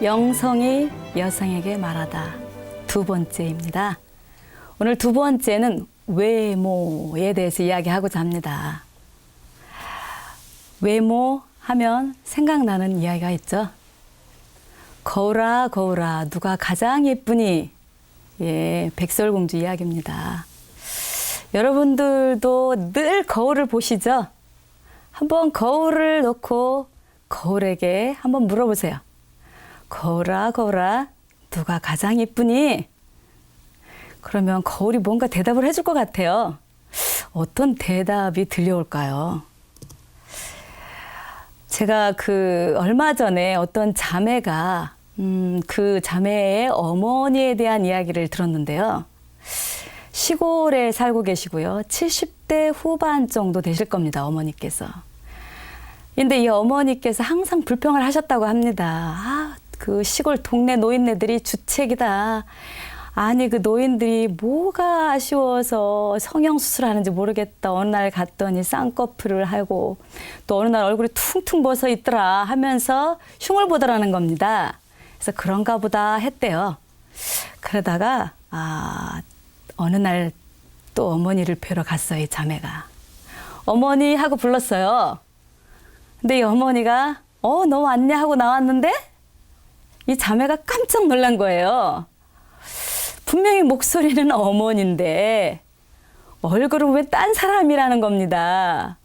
영성이 여성에게 말하다 두 번째입니다. 오늘 두 번째는 외모에 대해서 이야기하고자 합니다. 외모 하면 생각나는 이야기가 있죠. 거울아 거울아 누가 가장 예쁘니? 예, 백설공주 이야기입니다. 여러분들도 늘 거울을 보시죠? 한번 거울을 놓고 거울에게 한번 물어보세요. 거울아 거울아 누가 가장 예쁘니? 그러면 거울이 뭔가 대답을 해줄 것 같아요. 어떤 대답이 들려올까요? 제가 얼마 전에 어떤 자매가 그 자매의 어머니에 대한 이야기를 들었는데요. 시골에 살고 계시고요. 70대 후반 정도 되실 겁니다. 어머니께서. 근데 이 어머니께서 항상 불평을 하셨다고 합니다. 그 시골 동네 노인네들이 주책이다. 아니 그 노인들이 뭐가 아쉬워서 성형수술하는지 모르겠다. 어느 날 갔더니 쌍꺼풀을 하고 또 어느 날 얼굴이 퉁퉁 벗어 있더라 하면서 흉을 보더라는 겁니다. 그래서 그런가 보다 했대요. 그러다가 어느 날 또 어머니를 뵈러 갔어요. 이 자매가. 어머니 하고 불렀어요. 근데 이 어머니가 너 왔냐 하고 나왔는데 이 자매가 깜짝 놀란 거예요. 분명히 목소리는 어머니인데 얼굴은 왜 딴 사람이라는 겁니다.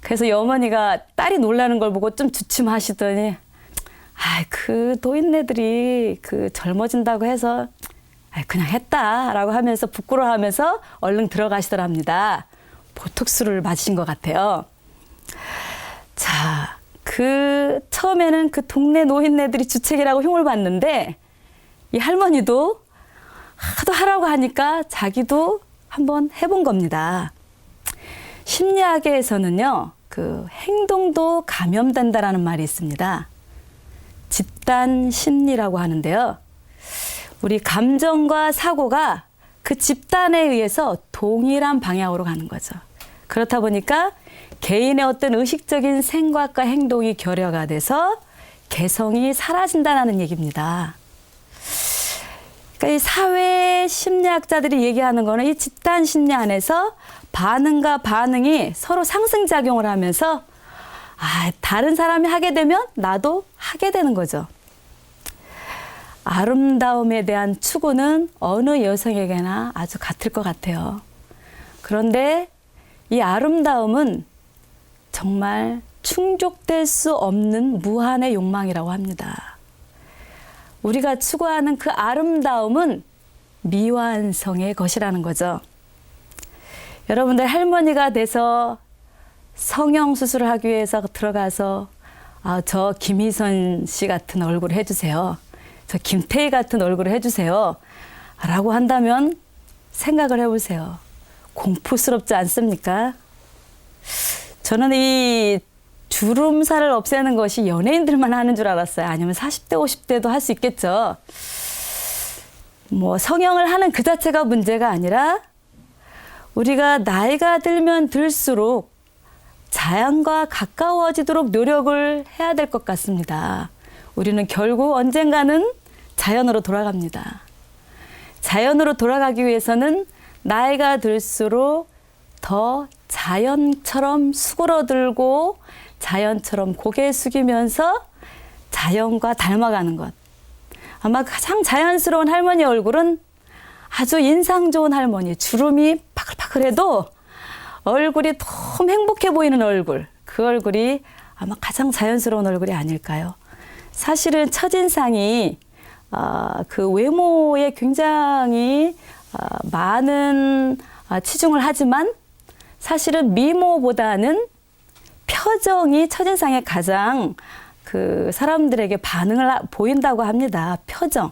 그래서 이 어머니가 딸이 놀라는 걸 보고 좀 주춤하시더니 그 노인네들이 젊어진다고 해서 그냥 했다라고 하면서 부끄러워하면서 얼른 들어가시더랍니다. 보톡스를 맞으신 것 같아요. 자, 처음에는 그 동네 노인네들이 주책이라고 흉을 봤는데 이 할머니도 하도 하라고 하니까 자기도 한번 해본 겁니다. 심리학에서는요, 행동도 감염된다라는 말이 있습니다. 집단 심리라고 하는데요. 우리 감정과 사고가 그 집단에 의해서 동일한 방향으로 가는 거죠. 그렇다 보니까 개인의 어떤 의식적인 생각과 행동이 결여가 돼서 개성이 사라진다는 얘기입니다. 그러니까 이 사회 심리학자들이 얘기하는 거는 이 집단 심리 안에서 반응과 반응이 서로 상승작용을 하면서 다른 사람이 하게 되면 나도 하게 되는 거죠. 아름다움에 대한 추구는 어느 여성에게나 아주 같을 것 같아요. 그런데 이 아름다움은 정말 충족될 수 없는 무한의 욕망이라고 합니다. 우리가 추구하는 그 아름다움은 미완성의 것이라는 거죠. 여러분들 할머니가 돼서 성형수술을 하기 위해서 들어가서 저 김희선 씨 같은 얼굴 해주세요. 저 김태희 같은 얼굴을 해주세요. 라고 한다면 생각을 해보세요. 공포스럽지 않습니까? 저는 이 주름살을 없애는 것이 연예인들만 하는 줄 알았어요. 아니면 40대, 50대도 할 수 있겠죠. 성형을 하는 그 자체가 문제가 아니라 우리가 나이가 들면 들수록 자연과 가까워지도록 노력을 해야 될 것 같습니다. 우리는 결국 언젠가는 자연으로 돌아갑니다. 자연으로 돌아가기 위해서는 나이가 들수록 더 자연처럼 수그러들고 자연처럼 고개 숙이면서 자연과 닮아가는 것. 아마 가장 자연스러운 할머니 얼굴은 아주 인상 좋은 할머니, 주름이 파글파글해도 얼굴이 너무 행복해 보이는 얼굴. 그 얼굴이 아마 가장 자연스러운 얼굴이 아닐까요? 사실은 첫인상이 그 외모에 굉장히 많은 치중을 하지만 사실은 미모보다는 표정이 첫인상에 가장 사람들에게 반응을 보인다고 합니다. 표정.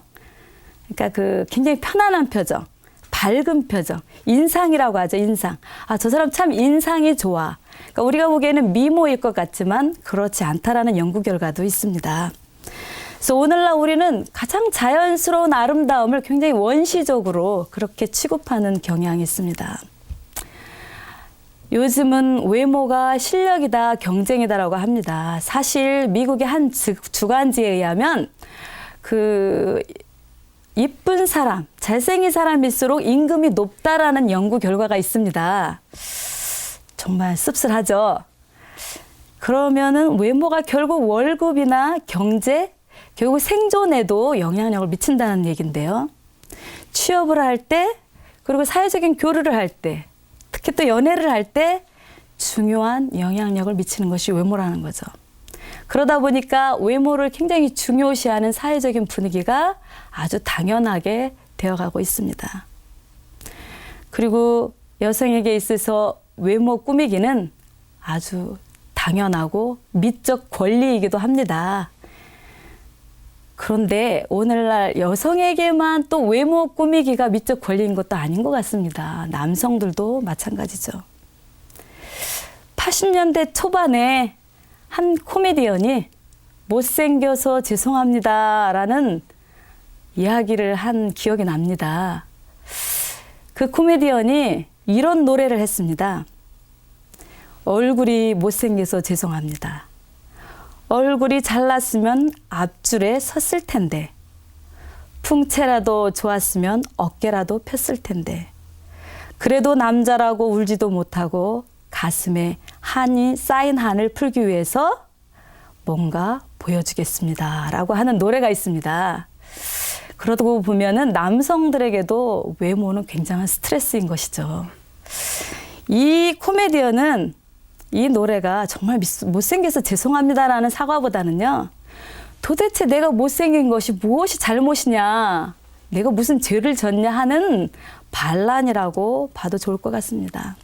그러니까 굉장히 편안한 표정, 밝은 표정, 인상이라고 하죠. 인상. 저 사람 참 인상이 좋아. 그러니까 우리가 보기에는 미모일 것 같지만 그렇지 않다라는 연구 결과도 있습니다. 그래서 오늘날 우리는 가장 자연스러운 아름다움을 굉장히 원시적으로 그렇게 취급하는 경향이 있습니다. 요즘은 외모가 실력이다, 경쟁이다라고 합니다. 사실 미국의 한 주간지에 의하면 이쁜 사람, 잘생긴 사람일수록 임금이 높다라는 연구 결과가 있습니다. 정말 씁쓸하죠. 그러면은 외모가 결국 월급이나 경제, 결국 생존에도 영향력을 미친다는 얘기인데요. 취업을 할 때, 그리고 사회적인 교류를 할 때, 특히 또 연애를 할 때 중요한 영향력을 미치는 것이 외모라는 거죠. 그러다 보니까 외모를 굉장히 중요시하는 사회적인 분위기가 아주 당연하게 되어가고 있습니다. 그리고 여성에게 있어서 외모 꾸미기는 아주 당연하고 미적 권리이기도 합니다. 그런데 오늘날 여성에게만 또 외모 꾸미기가 미적 권리인 것도 아닌 것 같습니다. 남성들도 마찬가지죠. 80년대 초반에 한 코미디언이 못생겨서 죄송합니다라는 이야기를 한 기억이 납니다. 그 코미디언이 이런 노래를 했습니다. 얼굴이 못생겨서 죄송합니다. 얼굴이 잘났으면 앞줄에 섰을 텐데, 풍채라도 좋았으면 어깨라도 폈을 텐데, 그래도 남자라고 울지도 못하고 가슴에 한이 쌓인 한을 풀기 위해서 뭔가 보여주겠습니다 라고 하는 노래가 있습니다. 그러고 보면은 남성들에게도 외모는 굉장한 스트레스인 것이죠. 이 코미디언은 이 노래가 정말 못생겨서 죄송합니다라는 사과보다는요, 도대체 내가 못생긴 것이 무엇이 잘못이냐, 내가 무슨 죄를 졌냐 하는 반란이라고 봐도 좋을 것 같습니다.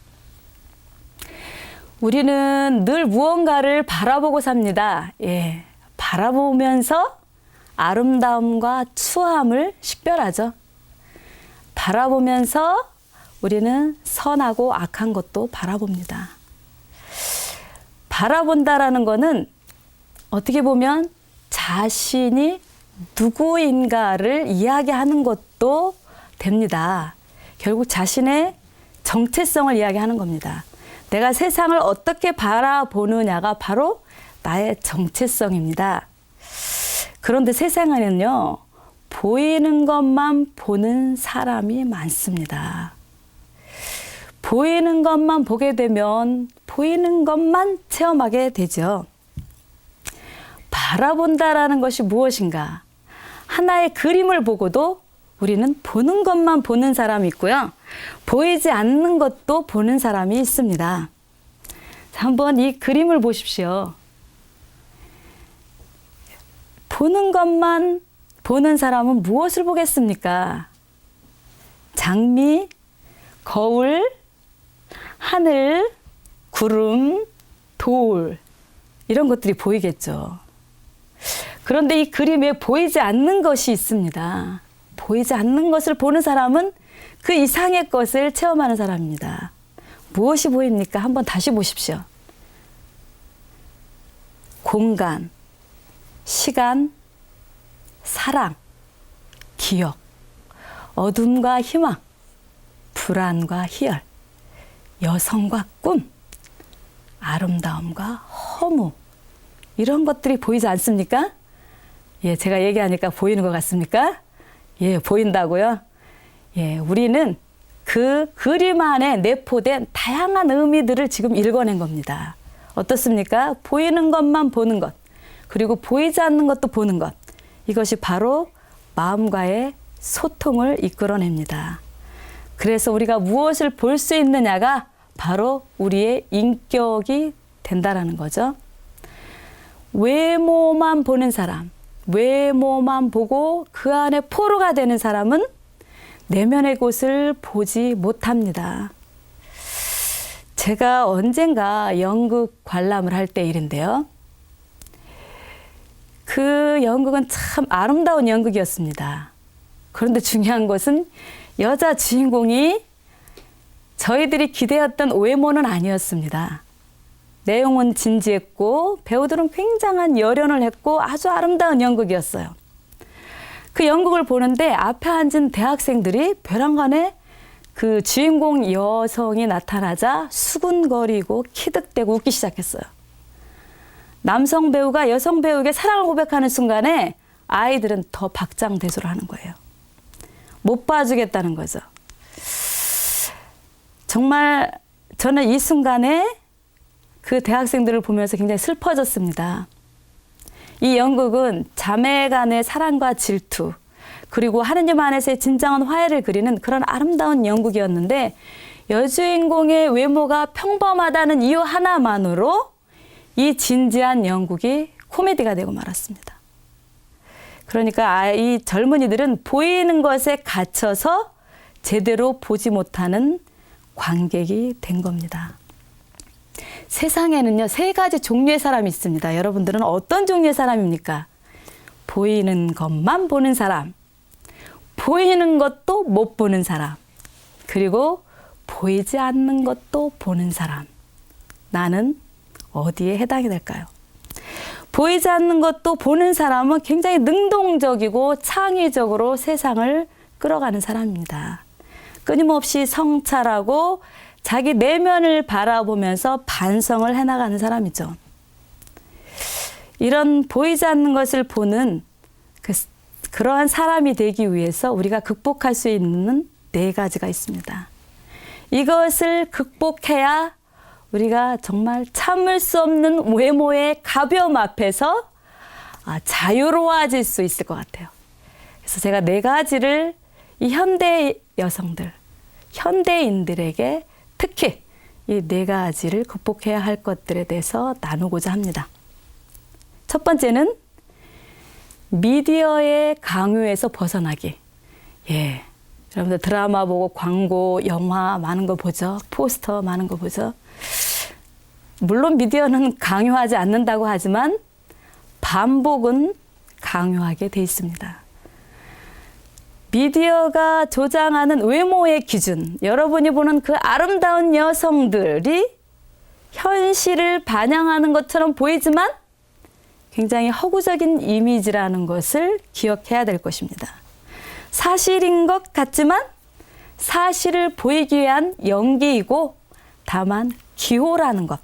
우리는 늘 무언가를 바라보고 삽니다. 예, 바라보면서 아름다움과 추함을 식별하죠. 바라보면서 우리는 선하고 악한 것도 바라봅니다. 바라본다라는 거는 어떻게 보면 자신이 누구인가를 이야기하는 것도 됩니다. 결국 자신의 정체성을 이야기하는 겁니다. 내가 세상을 어떻게 바라보느냐가 바로 나의 정체성입니다. 그런데 세상에는요, 보이는 것만 보는 사람이 많습니다. 보이는 것만 보게 되면 보이는 것만 체험하게 되죠. 바라본다라는 것이 무엇인가? 하나의 그림을 보고도 우리는 보는 것만 보는 사람이 있고요. 보이지 않는 것도 보는 사람이 있습니다. 자, 한번 이 그림을 보십시오. 보는 것만 보는 사람은 무엇을 보겠습니까? 장미, 거울, 하늘, 구름, 돌, 이런 것들이 보이겠죠. 그런데 이 그림에 보이지 않는 것이 있습니다. 보이지 않는 것을 보는 사람은 그 이상의 것을 체험하는 사람입니다. 무엇이 보입니까? 한번 다시 보십시오. 공간, 시간, 사랑, 기억, 어둠과 희망, 불안과 희열, 여성과 꿈, 아름다움과 허무, 이런 것들이 보이지 않습니까? 예, 제가 얘기하니까 보이는 것 같습니까? 예, 보인다고요? 예, 우리는 그 그림 안에 내포된 다양한 의미들을 지금 읽어낸 겁니다. 어떻습니까? 보이는 것만 보는 것, 그리고 보이지 않는 것도 보는 것, 이것이 바로 마음과의 소통을 이끌어냅니다. 그래서 우리가 무엇을 볼 수 있느냐가 바로 우리의 인격이 된다라는 거죠. 외모만 보는 사람, 외모만 보고 그 안에 포로가 되는 사람은 내면의 곳을 보지 못합니다. 제가 언젠가 연극 관람을 할 때 일인데요. 그 연극은 참 아름다운 연극이었습니다. 그런데 중요한 것은 여자 주인공이 저희들이 기대했던 외모는 아니었습니다. 내용은 진지했고 배우들은 굉장한 열연을 했고 아주 아름다운 연극이었어요. 그 연극을 보는데 앞에 앉은 대학생들이 벼랑간에 그 주인공 여성이 나타나자 수군거리고 키득대고 웃기 시작했어요. 남성 배우가 여성 배우에게 사랑을 고백하는 순간에 아이들은 더 박장대소를 하는 거예요. 못 봐주겠다는 거죠. 정말 저는 이 순간에 그 대학생들을 보면서 굉장히 슬퍼졌습니다. 이 연극은 자매 간의 사랑과 질투, 그리고 하느님 안에서의 진정한 화해를 그리는 그런 아름다운 연극이었는데 여주인공의 외모가 평범하다는 이유 하나만으로 이 진지한 연극이 코미디가 되고 말았습니다. 그러니까 이 젊은이들은 보이는 것에 갇혀서 제대로 보지 못하는 관객이 된 겁니다. 세상에는요, 3가지 종류의 사람이 있습니다. 여러분들은 어떤 종류의 사람입니까? 보이는 것만 보는 사람, 보이는 것도 못 보는 사람, 그리고 보이지 않는 것도 보는 사람. 나는 어디에 해당이 될까요? 보이지 않는 것도 보는 사람은 굉장히 능동적이고 창의적으로 세상을 끌어가는 사람입니다. 끊임없이 성찰하고 자기 내면을 바라보면서 반성을 해나가는 사람이죠. 이런 보이지 않는 것을 보는 그러한 사람이 되기 위해서 우리가 극복할 수 있는 4가지가 있습니다. 이것을 극복해야 우리가 정말 참을 수 없는 외모의 가벼움 앞에서 자유로워질 수 있을 것 같아요. 그래서 제가 4가지를 이 현대 여성들, 현대인들에게 특히 이 4가지를 극복해야 할 것들에 대해서 나누고자 합니다. 첫 번째는 미디어의 강요에서 벗어나기. 예, 여러분들 드라마 보고 광고, 영화 많은 거 보죠? 포스터 많은 거 보죠? 물론 미디어는 강요하지 않는다고 하지만 반복은 강요하게 돼 있습니다. 미디어가 조장하는 외모의 기준, 여러분이 보는 그 아름다운 여성들이 현실을 반영하는 것처럼 보이지만 굉장히 허구적인 이미지라는 것을 기억해야 될 것입니다. 사실인 것 같지만 사실을 보이기 위한 연기이고 다만 기호라는 것.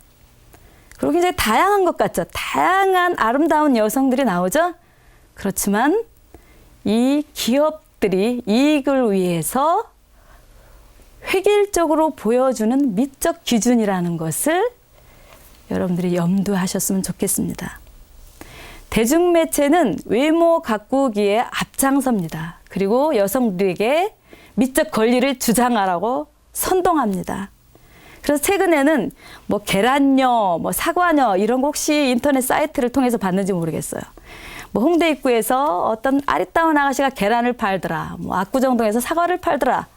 그리고 굉장히 다양한 것 같죠. 다양한 아름다운 여성들이 나오죠. 그렇지만 이 기업들이 이익을 위해서 획일적으로 보여주는 미적 기준이라는 것을 여러분들이 염두하셨으면 좋겠습니다. 대중매체는 외모 가꾸기에 앞장섭니다. 그리고 여성들에게 미적 권리를 주장하라고 선동합니다. 그래서 최근에는 뭐 계란녀, 뭐 사과녀 이런 거 혹시 인터넷 사이트를 통해서 봤는지 모르겠어요. 뭐 홍대 입구에서 어떤 아리따운 아가씨가 계란을 팔더라. 뭐 압구정동에서 사과를 팔더라.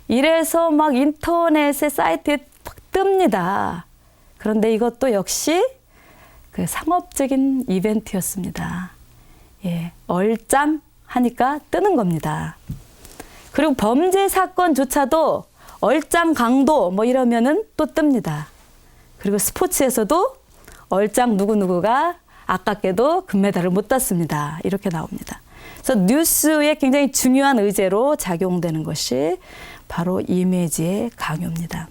이래서 막 인터넷의 사이트에 막 뜹니다. 그런데 이것도 역시 그 상업적인 이벤트였습니다. 예, 얼짱 하니까 뜨는 겁니다. 그리고 범죄 사건조차도 얼짱 강도 뭐 이러면은 또 뜹니다. 그리고 스포츠에서도 얼짱 누구누구가 아깝게도 금메달을 못 땄습니다. 이렇게 나옵니다. 그래서 뉴스에 굉장히 중요한 의제로 작용되는 것이 바로 이미지의 강요입니다.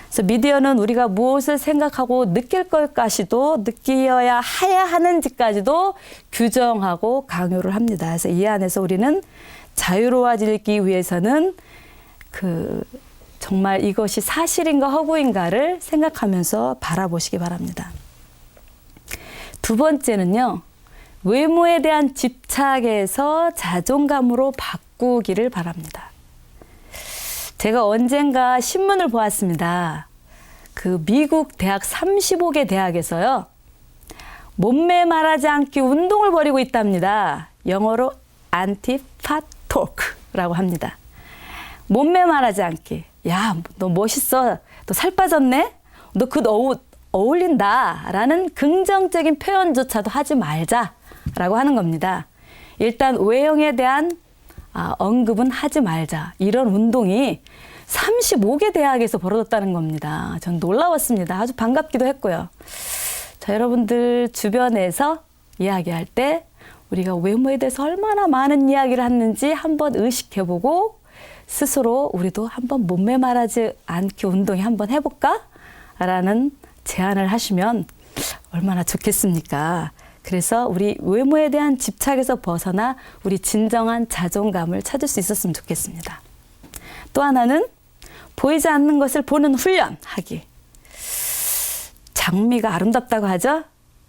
그래서 미디어는 우리가 무엇을 생각하고 느낄 것까지도 느끼어야 해야 하는지까지도 규정하고 강요를 합니다. 그래서 이 안에서 우리는 자유로워지기 위해서는 정말 이것이 사실인가 허구인가를 생각하면서 바라보시기 바랍니다. 두 번째는요, 외모에 대한 집착에서 자존감으로 바꾸기를 바랍니다. 제가 언젠가 신문을 보았습니다. 그 미국 대학 35개 대학에서요, 몸매 말하지 않기 운동을 벌이고 있답니다. 영어로 안티팟 토크라고 합니다. 몸매 말하지 않기. 야, 너 멋있어. 너 살 빠졌네? 너 그 옷 어울린다. 라는 긍정적인 표현조차도 하지 말자라고 하는 겁니다. 일단 외형에 대한 언급은 하지 말자. 이런 운동이 35개 대학에서 벌어졌다는 겁니다. 전 놀라웠습니다. 아주 반갑기도 했고요. 자, 여러분들 주변에서 이야기할 때 우리가 외모에 대해서 얼마나 많은 이야기를 했는지 한번 의식해보고 스스로 우리도 한번 몸매 말하지 않게 운동에 한번 해볼까? 라는 제안을 하시면 얼마나 좋겠습니까? 그래서 우리 외모에 대한 집착에서 벗어나 우리 진정한 자존감을 찾을 수 있었으면 좋겠습니다. 또 하나는 보이지 않는 것을 보는 훈련하기. 장미가 아름답다고 하죠?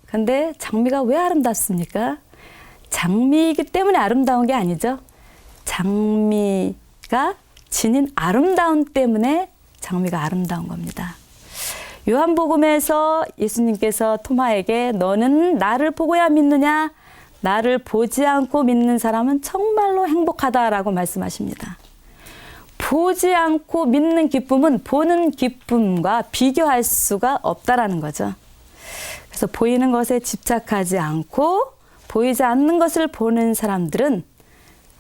근데 장미가 왜 아름답습니까? 장미이기 때문에 아름다운 게 아니죠. 장미가 지닌 아름다움 때문에 장미가 아름다운 겁니다. 요한복음에서 예수님께서 토마에게 너는 나를 보고야 믿느냐? 나를 보지 않고 믿는 사람은 정말로 행복하다라고 말씀하십니다. 보지 않고 믿는 기쁨은 보는 기쁨과 비교할 수가 없다라는 거죠. 그래서 보이는 것에 집착하지 않고 보이지 않는 것을 보는 사람들은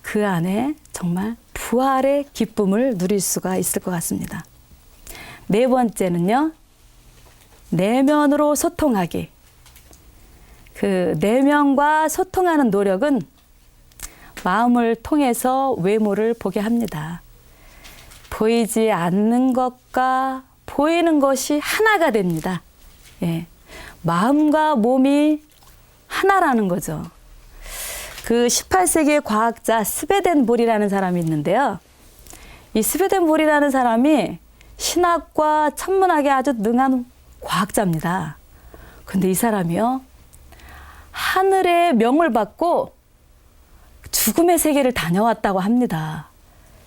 그 안에 정말 부활의 기쁨을 누릴 수가 있을 것 같습니다. 네 번째는요. 내면으로 소통하기. 그 내면과 소통하는 노력은 마음을 통해서 외모를 보게 합니다. 보이지 않는 것과 보이는 것이 하나가 됩니다. 예. 마음과 몸이 하나라는 거죠. 그 18세기의 과학자 스베덴볼이라는 사람이 있는데요. 이 스베덴볼이라는 사람이 신학과 천문학에 아주 능한 과학자입니다. 근데 이 사람이요. 하늘의 명을 받고 죽음의 세계를 다녀왔다고 합니다.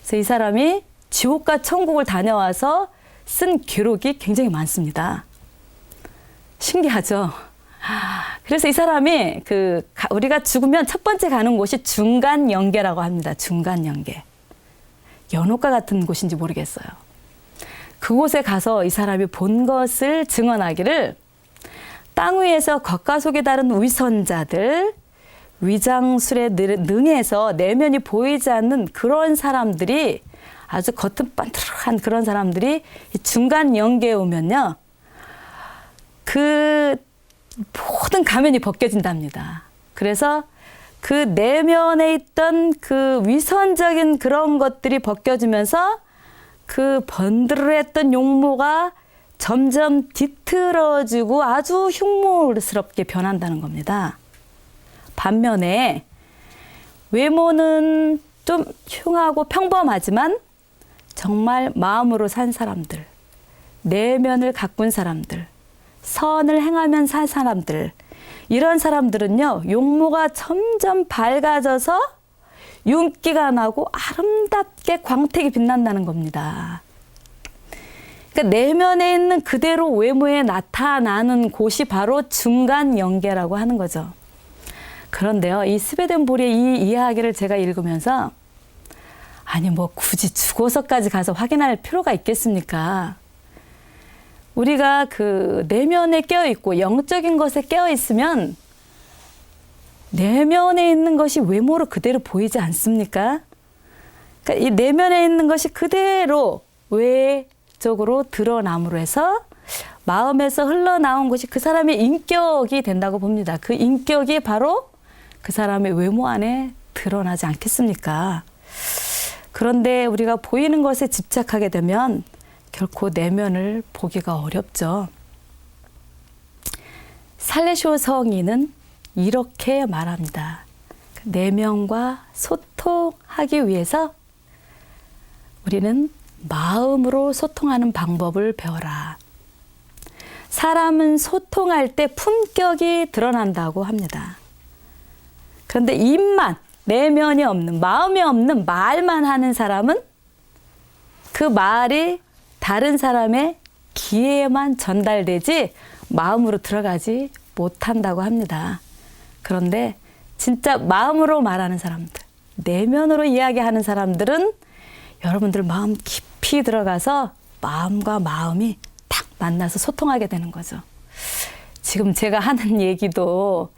그래서 이 사람이 지옥과 천국을 다녀와서 쓴 기록이 굉장히 많습니다. 신기하죠? 그래서 이 사람이 우리가 죽으면 첫 번째 가는 곳이 중간연계라고 합니다. 중간연계. 연옥과 같은 곳인지 모르겠어요. 그곳에 가서 이 사람이 본 것을 증언하기를 땅 위에서 겉과 속이 다른 위선자들, 위장술에 능해서 내면이 보이지 않는 그런 사람들이 아주 겉은 반듯한 그런 사람들이 중간 연계에 오면요. 그 모든 가면이 벗겨진답니다. 그래서 그 내면에 있던 그 위선적인 그런 것들이 벗겨지면서 그 번드르했던 용모가 점점 뒤틀어지고 아주 흉물스럽게 변한다는 겁니다. 반면에 외모는 좀 흉하고 평범하지만 정말 마음으로 산 사람들, 내면을 가꾼 사람들, 선을 행하면 산 사람들, 이런 사람들은요, 용모가 점점 밝아져서 윤기가 나고 아름답게 광택이 빛난다는 겁니다. 그러니까 내면에 있는 그대로 외모에 나타나는 곳이 바로 중간연계라고 하는 거죠. 그런데요, 이 스베덴볼의 이 이야기를 제가 읽으면서 아니 뭐 굳이 죽어서까지 가서 확인할 필요가 있겠습니까? 우리가 그 내면에 깨어있고 영적인 것에 깨어있으면 내면에 있는 것이 외모로 그대로 보이지 않습니까? 그러니까 이 내면에 있는 것이 그대로 외적으로 드러남으로 해서 마음에서 흘러나온 것이 그 사람의 인격이 된다고 봅니다. 그 인격이 바로 그 사람의 외모 안에 드러나지 않겠습니까? 그런데 우리가 보이는 것에 집착하게 되면 결코 내면을 보기가 어렵죠. 살레시오 성인은 이렇게 말합니다. 내면과 소통하기 위해서 우리는 마음으로 소통하는 방법을 배워라. 사람은 소통할 때 품격이 드러난다고 합니다. 그런데 입만, 내면이 없는, 마음이 없는 말만 하는 사람은 그 말이 다른 사람의 귀에만 전달되지 마음으로 들어가지 못한다고 합니다. 그런데 진짜 마음으로 말하는 사람들, 내면으로 이야기하는 사람들은 여러분들 마음 깊이 들어가서 마음과 마음이 딱 만나서 소통하게 되는 거죠. 지금 제가 하는 얘기도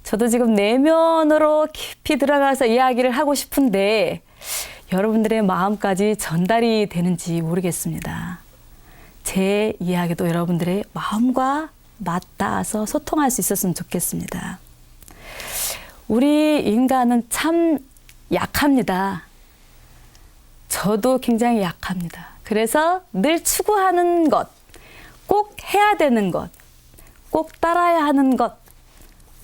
저도 지금 내면으로 깊이 들어가서 이야기를 하고 싶은데 여러분들의 마음까지 전달이 되는지 모르겠습니다. 제 이야기도 여러분들의 마음과 맞닿아서 소통할 수 있었으면 좋겠습니다. 우리 인간은 참 약합니다. 저도 굉장히 약합니다. 그래서 늘 추구하는 것, 꼭 해야 되는 것, 꼭 따라야 하는 것,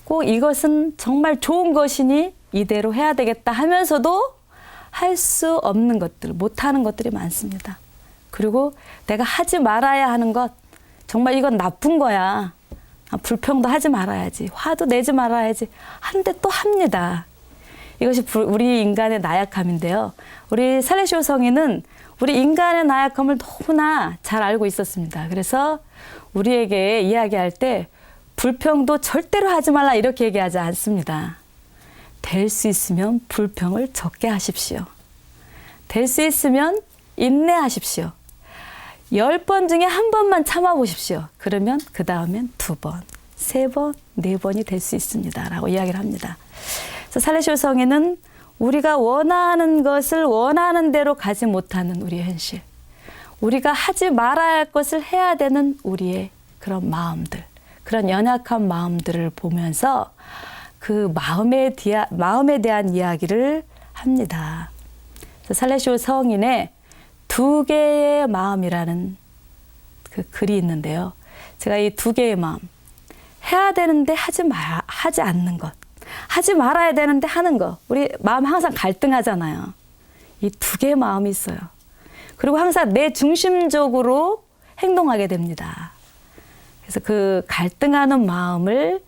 꼭 이것은 정말 좋은 것이니 이대로 해야 되겠다 하면서도 할 수 없는 것들, 못하는 것들이 많습니다. 그리고 내가 하지 말아야 하는 것, 정말 이건 나쁜 거야. 불평도 하지 말아야지. 화도 내지 말아야지. 하는데 또 합니다. 이것이 우리 인간의 나약함인데요. 우리 살레시오 성인은 우리 인간의 나약함을 너무나 잘 알고 있었습니다. 그래서 우리에게 이야기할 때 불평도 절대로 하지 말라 이렇게 얘기하지 않습니다. 될 수 있으면 불평을 적게 하십시오. 될 수 있으면 인내하십시오. 10번 중에 한 번만 참아보십시오. 그러면 그 다음엔 2번, 3번, 4번이 될 수 있습니다. 라고 이야기를 합니다. 그래서 살레시오 성인은 우리가 원하는 것을 원하는 대로 가지 못하는 우리의 현실, 우리가 하지 말아야 할 것을 해야 되는 우리의 그런 마음들, 그런 연약한 마음들을 보면서 그 마음에 대한 이야기를 합니다. 그래서 살레시오 성인의 2개의 마음이라는 그 글이 있는데요. 제가 이 2개의 마음, 해야 되는데 하지 않는 것, 하지 말아야 되는데 하는 것, 우리 마음 항상 갈등하잖아요. 이 2개의 마음이 있어요. 그리고 항상 내 중심적으로 행동하게 됩니다. 그래서 그 갈등하는 마음을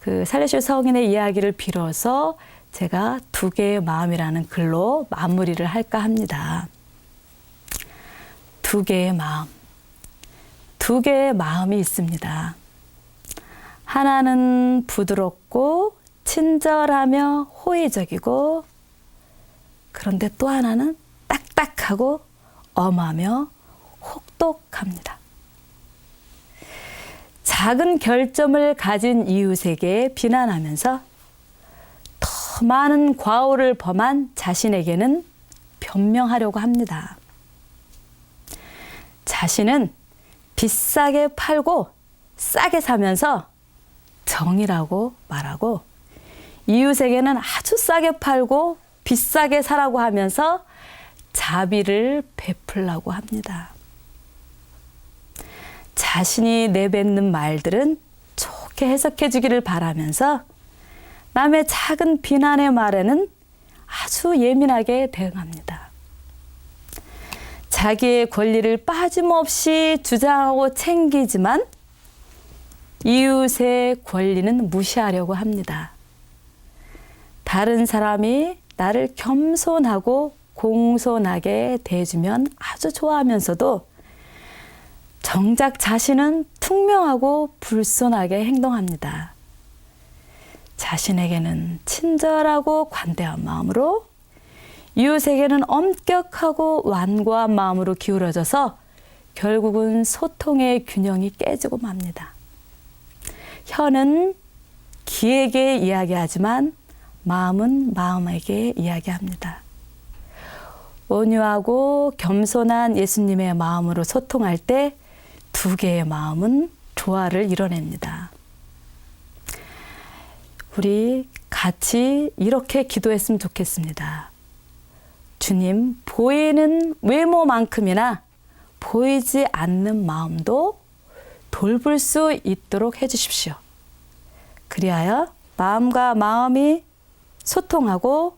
그 살레시오 성인의 이야기를 빌어서 제가 2개의 마음이라는 글로 마무리를 할까 합니다. 2개의 마음. 2개의 마음이 있습니다. 하나는 부드럽고 친절하며 호의적이고, 그런데 또 하나는 딱딱하고 엄하며 혹독합니다. 작은 결점을 가진 이웃에게 비난하면서 더 많은 과오를 범한 자신에게는 변명하려고 합니다. 자신은 비싸게 팔고 싸게 사면서 정이라고 말하고, 이웃에게는 아주 싸게 팔고 비싸게 사라고 하면서 자비를 베풀라고 합니다. 자신이 내뱉는 말들은 좋게 해석해 주기를 바라면서 남의 작은 비난의 말에는 아주 예민하게 대응합니다. 자기의 권리를 빠짐없이 주장하고 챙기지만 이웃의 권리는 무시하려고 합니다. 다른 사람이 나를 겸손하고 공손하게 대해주면 아주 좋아하면서도 정작 자신은 퉁명하고 불손하게 행동합니다. 자신에게는 친절하고 관대한 마음으로, 이웃에게는 엄격하고 완고한 마음으로 기울어져서 결국은 소통의 균형이 깨지고 맙니다. 혀는 귀에게 이야기하지만 마음은 마음에게 이야기합니다. 온유하고 겸손한 예수님의 마음으로 소통할 때 2개의 마음은 조화를 이뤄냅니다. 우리 같이 이렇게 기도했으면 좋겠습니다. 주님, 보이는 외모만큼이나 보이지 않는 마음도 돌볼 수 있도록 해주십시오. 그리하여 마음과 마음이 소통하고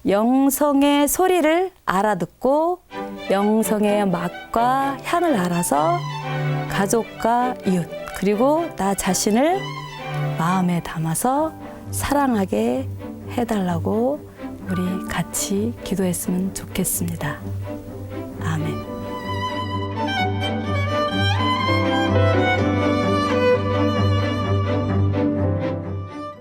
영성의 소리를 알아듣고 영성의 맛과 향을 알아서 가족과 이웃, 그리고 나 자신을 마음에 담아서 사랑하게 해달라고 우리 같이 기도했으면 좋겠습니다.